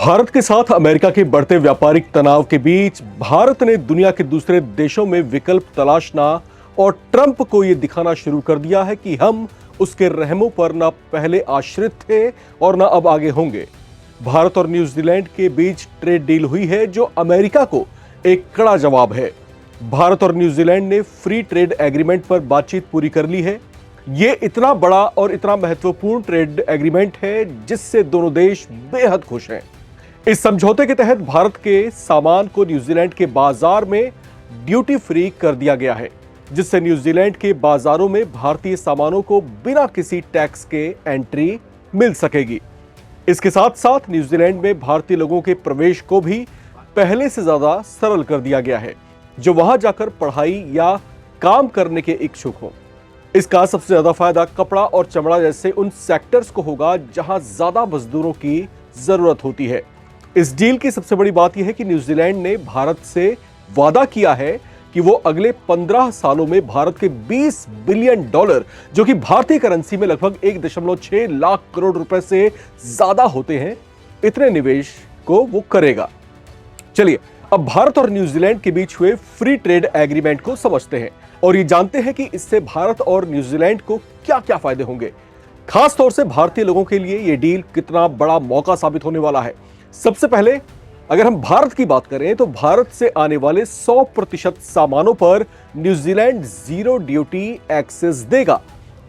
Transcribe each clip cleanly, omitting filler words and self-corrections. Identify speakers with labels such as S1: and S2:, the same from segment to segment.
S1: भारत के साथ अमेरिका के बढ़ते व्यापारिक तनाव के बीच भारत ने दुनिया के दूसरे देशों में विकल्प तलाशना और ट्रंप को यह दिखाना शुरू कर दिया है कि हम उसके रहमों पर ना पहले आश्रित थे और ना अब आगे होंगे। भारत और न्यूजीलैंड के बीच ट्रेड डील हुई है जो अमेरिका को एक कड़ा जवाब है। भारत और न्यूजीलैंड ने फ्री ट्रेड एग्रीमेंट पर बातचीत पूरी कर ली है। यह इतना बड़ा और इतना महत्वपूर्ण ट्रेड एग्रीमेंट है जिससे दोनों देश बेहद खुश हैं। इस समझौते के तहत भारत के सामान को न्यूजीलैंड के बाजार में ड्यूटी फ्री कर दिया गया है, जिससे न्यूजीलैंड के बाजारों में भारतीय सामानों को बिना किसी टैक्स के एंट्री मिल सकेगी। इसके साथ साथ न्यूजीलैंड में भारतीय लोगों के प्रवेश को भी पहले से ज्यादा सरल कर दिया गया है, जो वहां जाकर पढ़ाई या काम करने के इच्छुक हो। इसका सबसे ज्यादा फायदा कपड़ा और चमड़ा जैसे उन सेक्टर्स को होगा जहां ज्यादा मजदूरों की जरूरत होती है। इस डील की सबसे बड़ी बात यह है कि न्यूजीलैंड ने भारत से वादा किया है कि वो अगले 15 सालों में भारत के $20 बिलियन, जो कि भारतीय करेंसी में लगभग 1.6 लाख करोड़ रुपए से ज्यादा होते हैं, इतने निवेश को वो करेगा। चलिए अब भारत और न्यूजीलैंड के बीच हुए फ्री ट्रेड एग्रीमेंट को समझते हैं और ये जानते हैं कि इससे भारत और न्यूजीलैंड को क्या क्या फायदे होंगे। खास तौर से भारतीय लोगों के लिए यह डील कितना बड़ा मौका साबित होने वाला है। सबसे पहले अगर हम भारत की बात करें तो भारत से आने वाले 100% सामानों पर न्यूजीलैंड जीरो ड्यूटी एक्सेस देगा।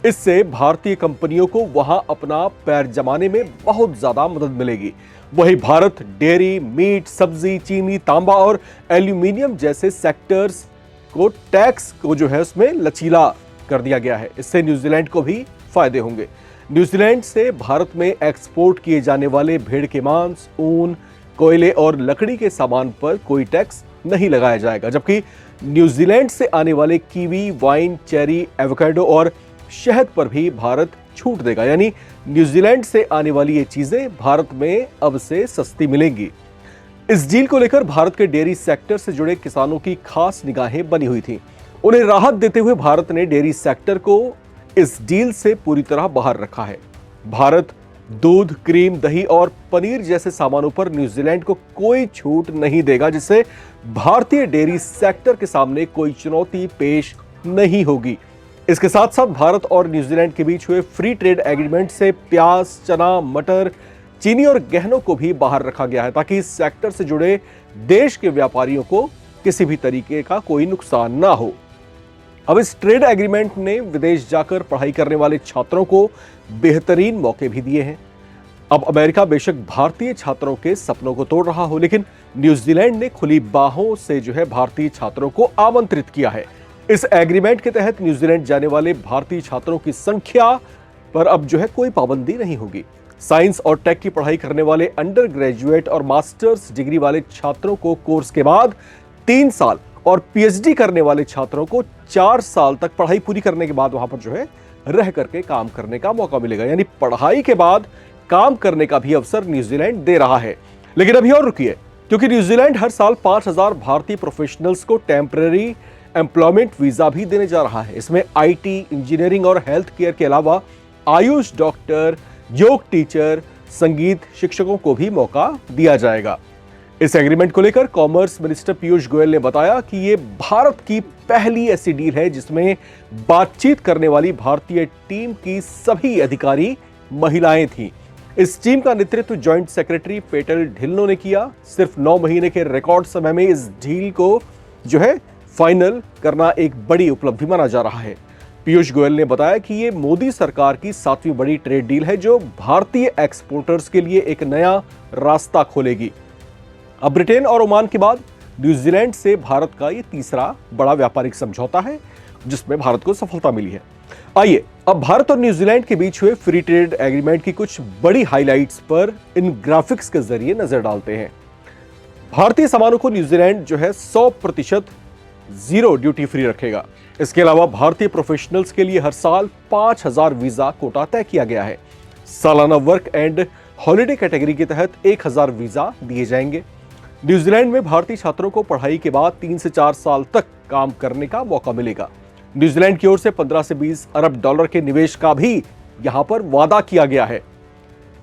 S1: इससे भारतीय कंपनियों को वहां अपना पैर जमाने में बहुत ज्यादा मदद मिलेगी। वहीं भारत डेयरी, मीट, सब्जी, चीनी, तांबा और एल्यूमिनियम जैसे सेक्टर्स को टैक्स को जो है उसमें लचीला कर दिया गया है। इससे न्यूजीलैंड को भी फायदे होंगे। न्यूजीलैंड से भारत में एक्सपोर्ट किए जाने वाले भेड़ के मांस, ऊन, कोयले और लकड़ी के सामान पर कोई टैक्स नहीं लगाया जाएगा, जबकि न्यूजीलैंड से आने वाले कीवी, वाइन, चेरी, एवोकाडो और शहद पर भी भारत छूट देगा। यानी न्यूजीलैंड से आने वाली ये चीजें भारत में अब से सस्ती मिलेंगी। इस डील को लेकर भारत के डेयरी सेक्टर से जुड़े किसानों की खास निगाहें बनी हुई थी। उन्हें राहत देते हुए भारत ने डेयरी सेक्टर को इस डील से पूरी तरह बाहर रखा है। भारत दूध, क्रीम, दही और पनीर जैसे सामानों पर न्यूजीलैंड को कोई छूट नहीं देगा, जिससे भारतीय डेयरी सेक्टर के सामने कोई चुनौती पेश नहीं होगी। इसके साथ साथ भारत और न्यूजीलैंड के बीच हुए फ्री ट्रेड एग्रीमेंट से प्याज, चना, मटर, चीनी और गहनों को भी बाहर रखा गया है, ताकि इस सेक्टर से जुड़े देश के व्यापारियों को किसी भी तरीके का कोई नुकसान ना हो। अब इस ट्रेड एग्रीमेंट ने विदेश जाकर पढ़ाई करने वाले छात्रों को बेहतरीन मौके भी दिए हैं। अब अमेरिका बेशक भारतीय छात्रों के सपनों को तोड़ रहा हो, लेकिन न्यूजीलैंड ने खुली बाहों से जो है भारतीय छात्रों को आमंत्रित किया है। इस एग्रीमेंट के तहत न्यूजीलैंड जाने वाले भारतीय छात्रों की संख्या पर अब जो है कोई पाबंदी नहीं होगी। साइंस और टेक की पढ़ाई करने वाले अंडर ग्रेजुएट और मास्टर्स डिग्री वाले छात्रों को कोर्स के बाद 3 साल और पीएचडी करने वाले छात्रों को 4 साल तक पढ़ाई पूरी करने के बाद वहां पर जो है रह करके काम करने का मौका मिलेगा। यानी पढ़ाई के बाद काम करने का भी अवसर न्यूजीलैंड दे रहा है। लेकिन अभी और रुकिए, क्योंकि न्यूजीलैंड हर साल 5000 भारतीय प्रोफेशनल्स को टेम्पररी एम्प्लॉयमेंट वीजा भी देने जा रहा है। इसमें आईटी, इंजीनियरिंग और हेल्थ केयर के अलावा आयुष डॉक्टर, योग टीचर, संगीत शिक्षकों को भी मौका दिया जाएगा। इस एग्रीमेंट को लेकर कॉमर्स मिनिस्टर पीयूष गोयल ने बताया कि ये भारत की पहली ऐसी डील है जिसमें बातचीत करने वाली भारतीय टीम की सभी अधिकारी महिलाएं थीं। इस टीम का नेतृत्व जॉइंट सेक्रेटरी पेटल ढिल्लों ने किया। सिर्फ 9 महीने के रिकॉर्ड समय में इस डील को जो है फाइनल करना एक बड़ी उपलब्धि माना जा रहा है। पीयूष गोयल ने बताया कि ये मोदी सरकार की 7वीं बड़ी ट्रेड डील है जो भारतीय एक्सपोर्टर्स के लिए एक नया रास्ता खोलेगी। अब ब्रिटेन और ओमान के बाद न्यूजीलैंड से भारत का ये तीसरा बड़ा व्यापारिक समझौता है जिसमें भारत को सफलता मिली है। आइए अब भारत और न्यूजीलैंड के बीच हुए फ्री ट्रेड एग्रीमेंट की कुछ बड़ी हाइलाइट्स पर इन ग्राफिक्स के जरिए नजर डालते हैं। भारतीय सामानों को न्यूजीलैंड जो है 100% जीरो ड्यूटी फ्री रखेगा। इसके अलावा भारतीय प्रोफेशनल्स के लिए हर साल 5000 वीजा कोटा तय किया गया है। सालाना वर्क एंड हॉलिडे कैटेगरी के तहत 1000 वीजा दिए जाएंगे। न्यूजीलैंड में भारतीय छात्रों को पढ़ाई के बाद 3 से 4 साल तक काम करने का मौका मिलेगा। न्यूजीलैंड की ओर से 15 से 20 अरब डॉलर के निवेश का भी यहां पर वादा किया गया है।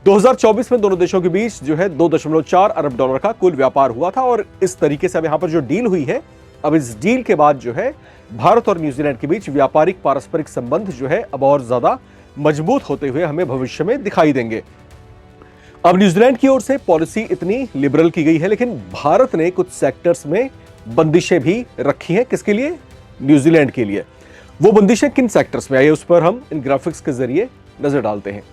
S1: 2024 में दोनों देशों के बीच जो है 2.4 अरब डॉलर का कुल व्यापार हुआ था और इस तरीके से अब यहां पर जो डील हुई है, अब इस डील के बाद जो है भारत और न्यूजीलैंड के बीच व्यापारिक पारस्परिक संबंध जो है अब और ज्यादा मजबूत होते हुए हमें भविष्य में दिखाई देंगे। अब न्यूजीलैंड की ओर से पॉलिसी इतनी लिबरल की गई है, लेकिन भारत ने कुछ सेक्टर्स में बंदिशें भी रखी हैं। किसके लिए? न्यूजीलैंड के लिए। वो बंदिशें किन सेक्टर्स में आई, उस पर हम इन ग्राफिक्स के जरिए नजर डालते हैं।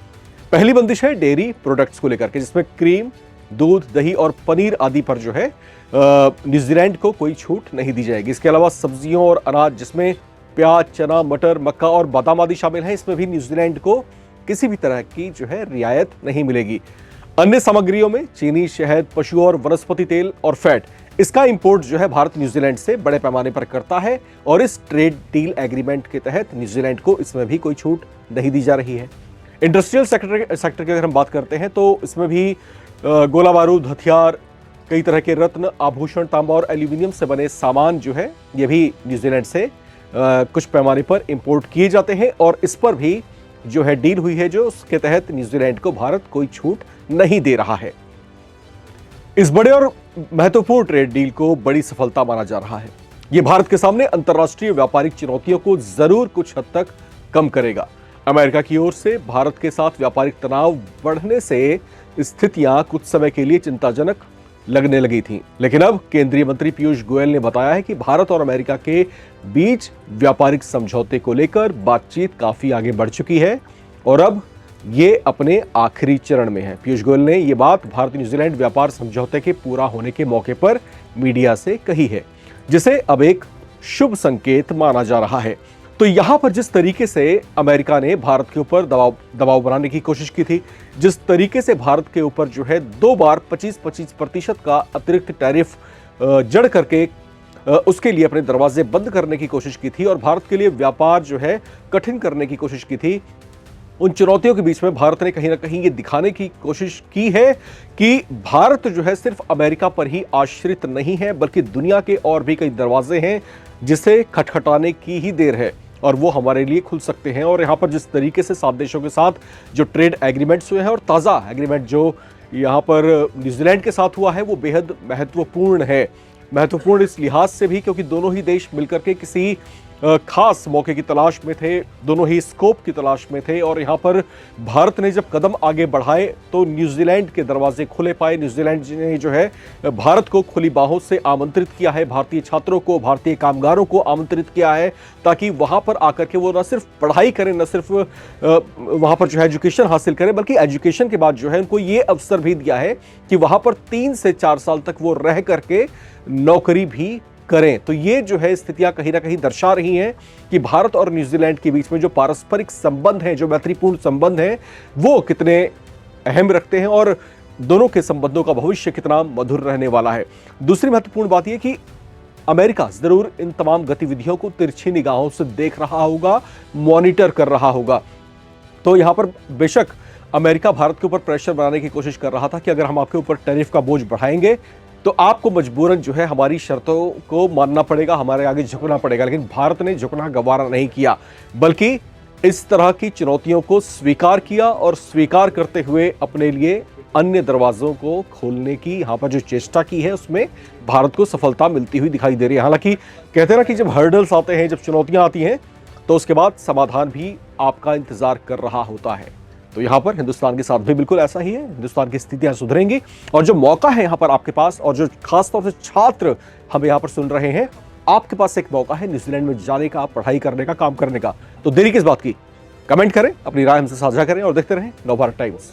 S1: पहली बंदिश है डेयरी प्रोडक्ट्स को लेकर के, जिसमें क्रीम, दूध, दही और पनीर आदि पर जो है न्यूजीलैंड को कोई छूट नहीं दी जाएगी। इसके अलावा सब्जियों और अनाज, जिसमें प्याज, चना, मटर, मक्का और बादाम आदि शामिल है, इसमें भी न्यूजीलैंड को किसी भी तरह की जो है रियायत नहीं मिलेगी। अन्य सामग्रियों में चीनी, शहद, पशु और वनस्पति तेल और फैट, इसका इंपोर्ट जो है भारत न्यूजीलैंड से बड़े पैमाने पर करता है और इस ट्रेड डील एग्रीमेंट के तहत न्यूजीलैंड को इसमें भी कोई छूट नहीं दी जा रही है। इंडस्ट्रियल सेक्टर की अगर हम बात करते हैं तो इसमें भी गोला बारूद, हथियार, कई तरह के रत्न, आभूषण, तांबा और एल्यूमिनियम से बने सामान जो है ये भी न्यूजीलैंड से कुछ पैमाने पर इंपोर्ट किए जाते हैं और इस पर भी जो है डील हुई है, जो उसके तहत न्यूजीलैंड को भारत कोई छूट नहीं दे रहा है। इस बड़े और महत्वपूर्ण ट्रेड डील को बड़ी सफलता माना जा रहा है। यह भारत के सामने अंतर्राष्ट्रीय व्यापारिक चुनौतियों को जरूर कुछ हद तक कम करेगा। अमेरिका की ओर से भारत के साथ व्यापारिक तनाव बढ़ने से स्थितियां कुछ समय के लिए चिंताजनक लगने लगी थीं, लेकिन अब केंद्रीय मंत्री पीयूष गोयल ने बताया है कि भारत और अमेरिका के बीच व्यापारिक समझौते को लेकर बातचीत काफी आगे बढ़ चुकी है और अब ये अपने आखिरी चरण में है। पीयूष गोयल ने ये बात भारत न्यूजीलैंड व्यापार समझौते के पूरा होने के मौके पर मीडिया से कही है, जिसे अब एक शुभ संकेत माना जा रहा है। तो यहां पर जिस तरीके से अमेरिका ने भारत के ऊपर दबाव बनाने की कोशिश की थी, जिस तरीके से भारत के ऊपर जो है 2 बार 25% का अतिरिक्त टैरिफ जड़ करके उसके लिए अपने दरवाजे बंद करने की कोशिश की थी और भारत के लिए व्यापार जो है कठिन करने की कोशिश की थी, उन चुनौतियों के बीच में भारत ने कहीं ना कहीं ये दिखाने की कोशिश की है कि भारत जो है सिर्फ अमेरिका पर ही आश्रित नहीं है, बल्कि दुनिया के और भी कई दरवाजे हैं जिसे खटखटाने की ही देर है और वो हमारे लिए खुल सकते हैं। और यहाँ पर जिस तरीके से 7 देशों के साथ जो ट्रेड एग्रीमेंट्स हुए हैं और ताज़ा एग्रीमेंट जो यहाँ पर न्यूजीलैंड के साथ हुआ है, वो बेहद महत्वपूर्ण है। महत्वपूर्ण इस लिहाज से भी क्योंकि दोनों ही देश मिलकर के किसी खास मौके की तलाश में थे, दोनों ही स्कोप की तलाश में थे और यहाँ पर भारत ने जब कदम आगे बढ़ाए तो न्यूजीलैंड के दरवाजे खुले पाए। न्यूजीलैंड ने जो है भारत को खुली बाहों से आमंत्रित किया है, भारतीय छात्रों को, भारतीय कामगारों को आमंत्रित किया है ताकि वहाँ पर आकर के वो न सिर्फ पढ़ाई करें, न सिर्फ वहाँ पर जो है एजुकेशन हासिल करें, बल्कि एजुकेशन के बाद जो है उनको ये अवसर भी दिया है कि वहाँ पर 3 से 4 साल तक वो रह करके नौकरी भी करें। तो ये जो है स्थितियां कहीं ना कहीं दर्शा रही हैं कि भारत और न्यूजीलैंड के बीच में जो पारस्परिक संबंध हैं, जो मैत्रीपूर्ण संबंध हैं, वो कितने अहम रखते हैं और दोनों के संबंधों का भविष्य कितना मधुर रहने वाला है। दूसरी महत्वपूर्ण बात यह कि अमेरिका जरूर इन तमाम गतिविधियों को तिरछी निगाहों से देख रहा होगा, मॉनिटर कर रहा होगा। तो यहां पर बेशक अमेरिका भारत के ऊपर प्रेशर बनाने की कोशिश कर रहा था कि अगर हम आपके ऊपर टैरिफ का बोझ बढ़ाएंगे तो आपको मजबूरन जो है हमारी शर्तों को मानना पड़ेगा, हमारे आगे झुकना पड़ेगा। लेकिन भारत ने झुकना गवारा नहीं किया, बल्कि इस तरह की चुनौतियों को स्वीकार किया और स्वीकार करते हुए अपने लिए अन्य दरवाजों को खोलने की यहाँ पर जो चेष्टा की है, उसमें भारत को सफलता मिलती हुई दिखाई दे रही है। हालांकि कहते हैं ना कि जब हर्डल्स आते हैं, जब चुनौतियां आती हैं, तो उसके बाद समाधान भी आपका इंतजार कर रहा होता है। तो यहाँ पर हिंदुस्तान के साथ भी बिल्कुल ऐसा ही है। हिंदुस्तान की स्थितियां सुधरेंगी और जो मौका है यहाँ पर आपके पास, और जो खासतौर से छात्र हम यहाँ पर सुन रहे हैं, आपके पास एक मौका है न्यूजीलैंड में जाने का, पढ़ाई करने का, काम करने का। तो देरी किस बात की? कमेंट करें, अपनी राय हमसे साझा करें और देखते रहें नवभारत टाइम्स।